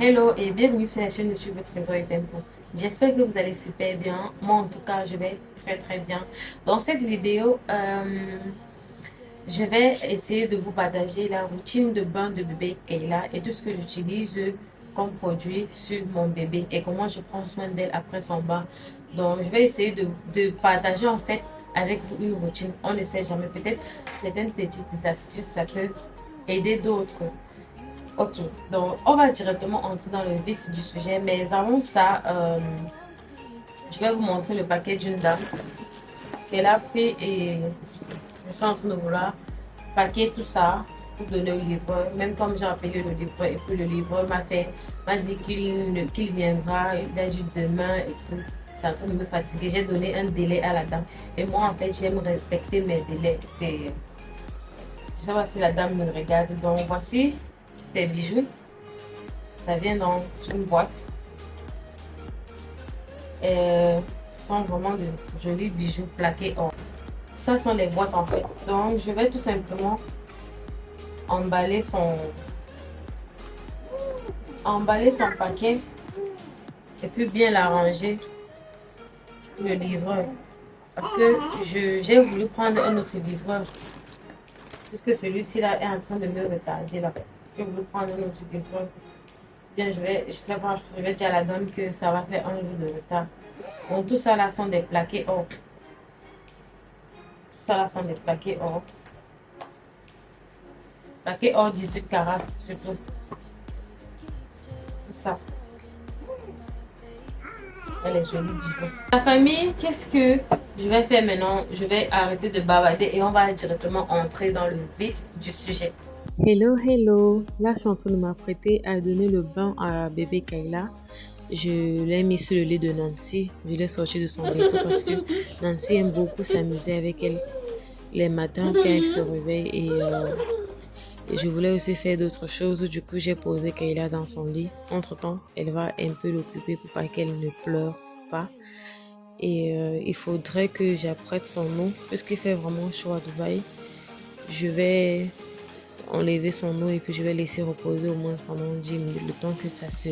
Hello et bienvenue sur la chaîne YouTube Trésor et Tempo. J'espère que vous allez super bien. Moi, en tout cas, je vais très bien. Dans cette vidéo, je vais essayer de vous partager la routine de bain de bébé Kayla et tout ce que j'utilise comme produit sur mon bébé et comment je prends soin d'elle après son bain. Donc, je vais essayer de partager en fait avec vous une routine. On ne sait jamais. Peut-être certaines petites astuces, ça peut aider d'autres. Ok, donc on va directement entrer dans le vif du sujet, mais avant ça, je vais vous montrer le paquet d'une dame qu'elle a pris et je suis en train de vouloir paquer tout ça pour donner au livreur, même comme j'ai appelé le livreur et puis le livreur m'a dit qu'il viendra, il a dit demain et tout. C'est en train de me fatiguer. J'ai donné un délai à la dame et moi en fait j'aime respecter mes délais. Je sais pas si la dame me regarde, donc voici ses bijoux. Ça vient dans une boîte. Ce sont vraiment de jolis bijoux plaqués or. Ça sont les boîtes en fait. Donc je vais tout simplement emballer son paquet et puis bien l'arranger pour le livreur. Parce que j'ai voulu prendre un autre livreur. Puisque celui-ci là est en train de me retarder là. J'ai voulu prendre un autre livreur. Bien, je sais pas, je vais dire à la dame que ça va faire un jour de retard. Donc tout ça là sont des plaqués or. Tout ça là sont des plaqués or. Plaqué or 18 carats, surtout. Tout ça. Elle est jolie, bijoux. La famille, qu'est-ce que je vais faire maintenant? Je vais arrêter de bavarder et on va directement entrer dans le vif du sujet. Hello, hello. Là, je suis en train de m'apprêter à donner le bain à bébé Kayla. Je l'ai mis sur le lit de Nancy. Je l'ai sorti de son berceau parce que Nancy aime beaucoup s'amuser avec elle les matins quand elle se réveille et je voulais aussi faire d'autres choses. Du coup, j'ai posé Kayla dans son lit. Entre-temps, elle va un peu l'occuper pour pas qu'elle ne pleure pas. Et il faudrait que j'apprête son eau. Puisqu'il fait vraiment chaud à Dubaï, je vais enlever son eau et puis je vais laisser reposer au moins pendant 10 minutes. Le temps que ça se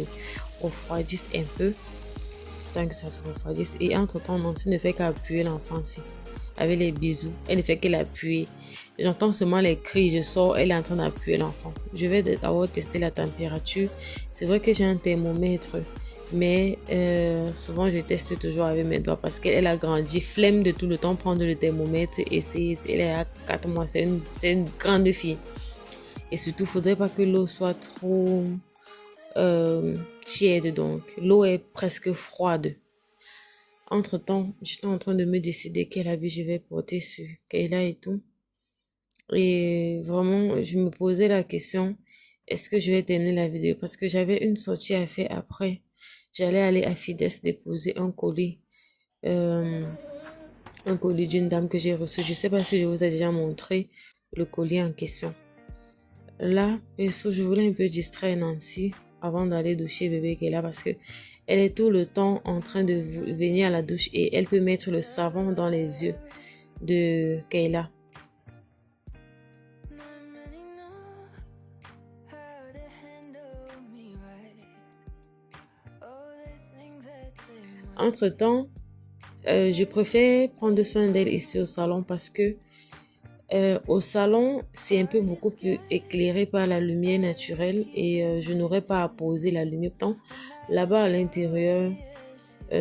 refroidisse un peu. Le temps que ça se refroidisse. Et entre-temps, Nancy ne fait qu'appuyer l'enfant ici avec les bisous. Elle ne fait que l'appuyer. J'entends seulement les cris, je sors, elle est en train d'appuyer l'enfant. Je vais d'abord tester la température. C'est vrai que j'ai un thermomètre, mais souvent je teste toujours avec mes doigts parce qu'elle a grandi, flemme de tout le temps prendre le thermomètre et elle est à 4 mois, c'est une grande fille. Et surtout, il ne faudrait pas que l'eau soit trop tiède, donc l'eau est presque froide. Entre-temps, j'étais en train de me décider quel habit je vais porter sur Kayla et tout. Et vraiment, je me posais la question, est-ce que je vais terminer la vidéo? Parce que j'avais une sortie à faire après. J'allais aller à Fides déposer euh, un colis d'une dame que j'ai reçu. Je sais pas si je vous ai déjà montré le colis en question. Là, je voulais un peu distraire Nancy avant d'aller doucher bébé qui est là parce que elle est tout le temps en train de venir à la douche et elle peut mettre le savon dans les yeux de Kayla. Entre-temps, je préfère prendre soin d'elle ici au salon parce que au salon, c'est un peu beaucoup plus éclairé par la lumière naturelle et je n'aurais pas à poser la lumière. Pourtant, là-bas à l'intérieur,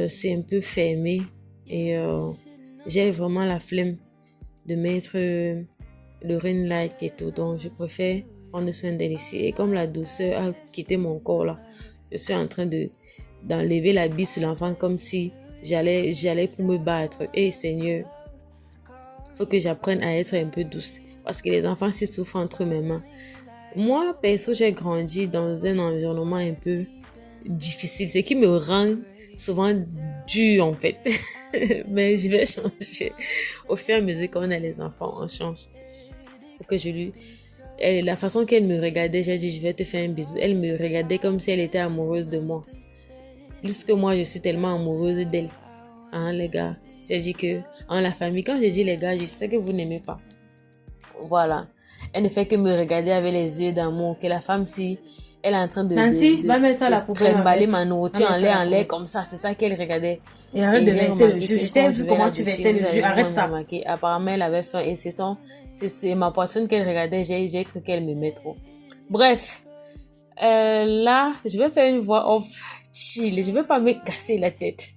c'est un peu fermé et j'ai vraiment la flemme de mettre le ring light et tout. Donc, je préfère prendre soin d'elle ici. Et comme la douceur a quitté mon corps là, je suis en train d'enlever la bille sur l'enfant comme si j'allais pour me battre. Eh Seigneur, faut que j'apprenne à être un peu douce parce que les enfants s'y souffrent entre mes mains. Moi, perso, j'ai grandi dans un environnement un peu difficile, ce qui me rend souvent dur en fait. Mais je vais changer au fur et à mesure qu'on a les enfants, on change. Pour que la façon qu'elle me regardait, j'ai dit je vais te faire un bisou. Elle me regardait comme si elle était amoureuse de moi. Plus que moi, je suis tellement amoureuse d'elle. Hein, les gars? J'ai dit que, la famille, quand j'ai dit les gars, je sais que vous n'aimez pas. Voilà. Elle ne fait que me regarder avec les yeux d'amour. Que la femme, si Elle est en train Nancy, va mettre à la poubelle. trimballer ma nourriture en l'air comme ça. C'est ça qu'elle regardait. Et arrête de verser le jus. Je t'ai vu comment tu versais le jus. Arrête ça. Apparemment, elle avait faim et c'est ma poitrine qu'elle regardait. J'ai cru qu'elle m'aimait trop. Bref. Là, je vais faire une voix off chill. Je vais pas me casser la tête.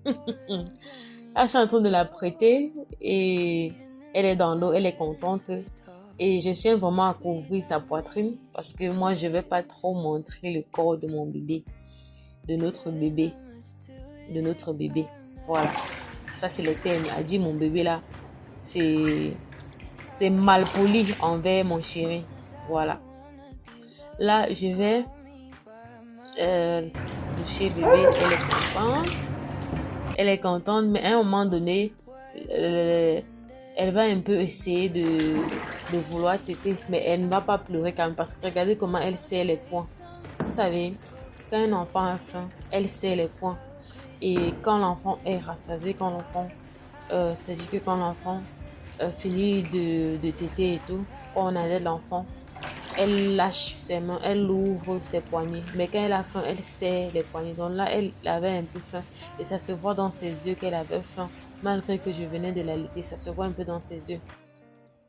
Là, je suis en train de la prêter et elle est dans l'eau, elle est contente. Et je tiens vraiment à couvrir sa poitrine parce que moi, je vais pas trop montrer le corps de mon bébé, de notre bébé. Voilà. Ça, c'est le thème. A dit mon bébé là, c'est mal poli envers mon chéri. Voilà. Là, je vais toucher bébé. Elle est contente, mais à un moment donné, elle va un peu essayer de vouloir téter, mais elle ne va pas pleurer quand même, parce que regardez comment elle serre les poings. Vous savez, quand un enfant a faim, elle serre les poings. Et quand l'enfant est rassasié, c'est-à-dire que quand l'enfant finit de téter et tout, quand on allait l'enfant, elle lâche ses mains, elle ouvre ses poignets. Mais quand elle a faim, elle serre les poignets. Donc là, elle avait un peu faim. Et ça se voit dans ses yeux qu'elle avait faim. Malgré que je venais de l'allaiter, ça se voit un peu dans ses yeux.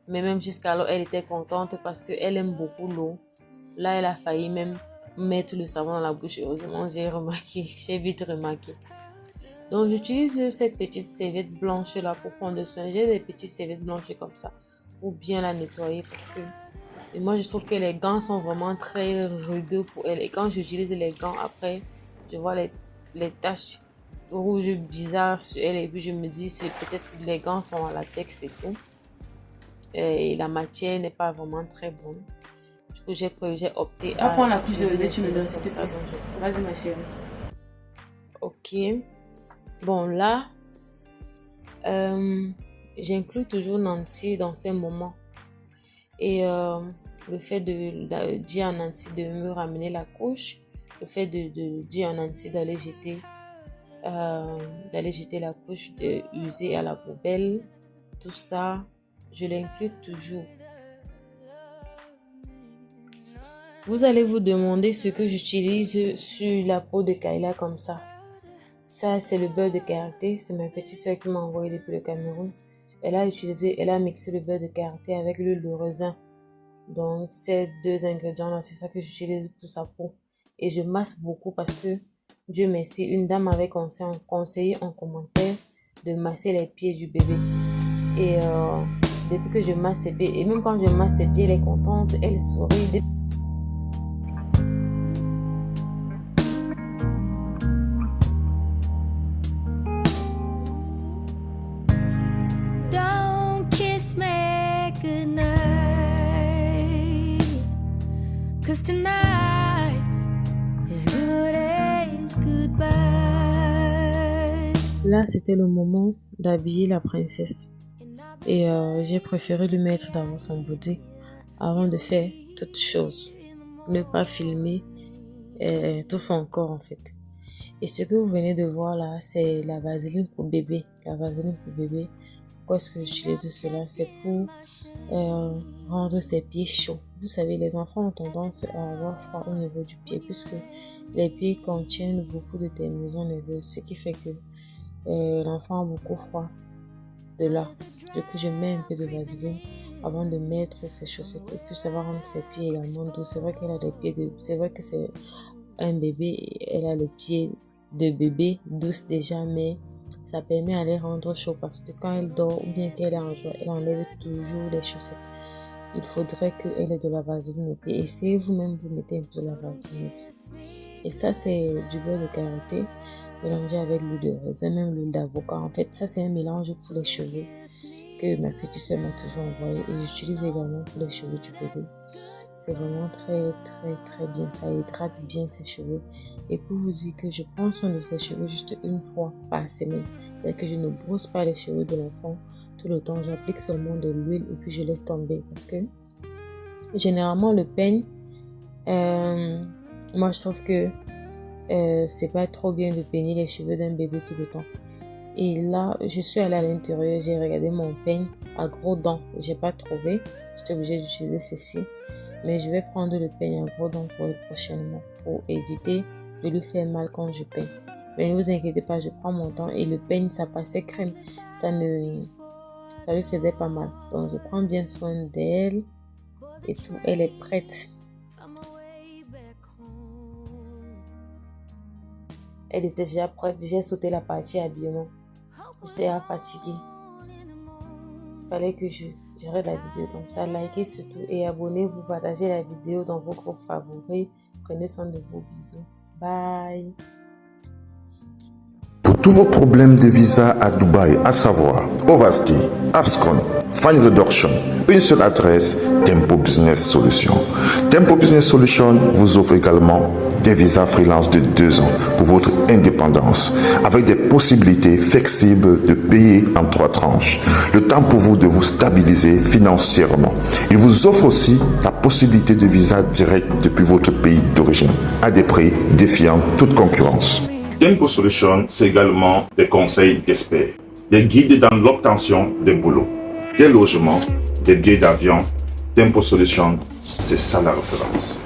Mais même jusqu'alors, elle était contente parce qu'elle aime beaucoup l'eau. Là, elle a failli même mettre le savon dans la bouche. Heureusement, j'ai vite remarqué. Donc, j'utilise cette petite serviette blanche là pour prendre soin. J'ai des petites serviettes blanches comme ça pour bien la nettoyer parce que et moi, je trouve que les gants sont vraiment très rugueux pour elle. Et quand j'utilise les gants, après, je vois les taches rouges bizarres sur elle. Et puis, je me dis, c'est peut-être que les gants sont en latex et tout. Et la matière n'est pas vraiment très bonne. Du coup, j'ai opté à prendre la couche de bébé, tu me donnes, s'il te plaît. Vas-y, ma chérie. Ok. Bon, là, j'inclus toujours Nancy dans ces moments. Et le fait de dire à Nancy de me ramener la couche, le fait de dire à Nancy d'aller jeter la couche usée à la poubelle, tout ça, je l'inclus toujours. Vous allez vous demander ce que j'utilise sur la peau de Kayla comme ça. Ça, c'est le beurre de karité. C'est ma petite soeur qui m'a envoyé depuis le Cameroun. Elle a mixé le beurre de karité avec l'huile de raisin. Donc, ces deux ingrédients-là, c'est ça que j'utilise pour sa peau. Et je masse beaucoup parce que, Dieu merci, une dame m'avait conseillé en commentaire de masser les pieds du bébé. Et depuis que je masse ses pieds, et même quand je masse ses pieds, elle est contente, elle sourit. Là, c'était le moment d'habiller la princesse. Et j'ai préféré lui mettre dans son body avant de faire toute chose. Ne pas filmer tout son corps en fait. Et ce que vous venez de voir là, c'est la vaseline pour bébé. La vaseline pour bébé. Pourquoi est-ce que j'utilise cela? C'est pour rendre ses pieds chauds. Vous savez, les enfants ont tendance à avoir froid au niveau du pied puisque les pieds contiennent beaucoup de terminaisons nerveuses, ce qui fait que l'enfant a beaucoup froid de là. Du coup, je mets un peu de vaseline avant de mettre ses chaussettes et puis ça va rendre ses pieds également doux. C'est vrai qu'elle a des pieds c'est vrai que c'est un bébé, elle a les pieds de bébé douce déjà, mais ça permet à les rendre chauds parce que quand elle dort ou bien qu'elle est en joie, elle enlève toujours les chaussettes. Il faudrait qu'elle ait de la vaseline au pied. Essayez vous-même, vous mettez un peu de la vaseline au pied. Et ça, c'est du beurre de karité mélangé avec l'huile de raisin, même l'huile d'avocat. En fait, ça, c'est un mélange pour les cheveux que ma petite soeur m'a toujours envoyé. Et j'utilise également pour les cheveux du bébé. C'est vraiment très, très, très bien. Ça hydrate bien ses cheveux. Et pour vous dire que je prends soin de ses cheveux juste une fois par semaine. C'est-à-dire que je ne brosse pas les cheveux de l'enfant tout le temps. J'applique seulement de l'huile et puis je laisse tomber. Parce que généralement, le peigne, moi, je trouve que c'est pas trop bien de peigner les cheveux d'un bébé tout le temps. Et là, je suis allée à l'intérieur, j'ai regardé mon peigne à gros dents. J'ai pas trouvé. J'étais obligée d'utiliser ceci. Mais je vais prendre le peigne à gros dents pour elle prochainement, pour éviter de lui faire mal quand je peigne. Mais ne vous inquiétez pas, je prends mon temps et le peigne, ça passait crème. Ça lui faisait pas mal. Donc, je prends bien soin d'elle et tout. Elle est prête. Elle était déjà prête. J'ai sauté la partie habillement. J'étais fatiguée. Il fallait que j'arrête la vidéo. Donc, ça, likez surtout et abonnez-vous. Partagez la vidéo dans vos groupes favoris. Prenez soin de vos bisous. Bye. Pour tous vos problèmes de visa à Dubaï, à savoir Ovasti, Abscon, Fine Reduction, une seule adresse, Tempo Business Solutions. Tempo Business Solutions vous offre également des visas freelance de 2 ans pour votre indépendance, avec des possibilités flexibles de payer en 3 tranches. Le temps pour vous de vous stabiliser financièrement. Il vous offre aussi la possibilité de visa direct depuis votre pays d'origine, à des prix défiant toute concurrence. Tempo Solutions, c'est également des conseils d'experts, des guides dans l'obtention des boulots, des logements, des billets d'avion. Tempo Solutions, c'est ça la référence.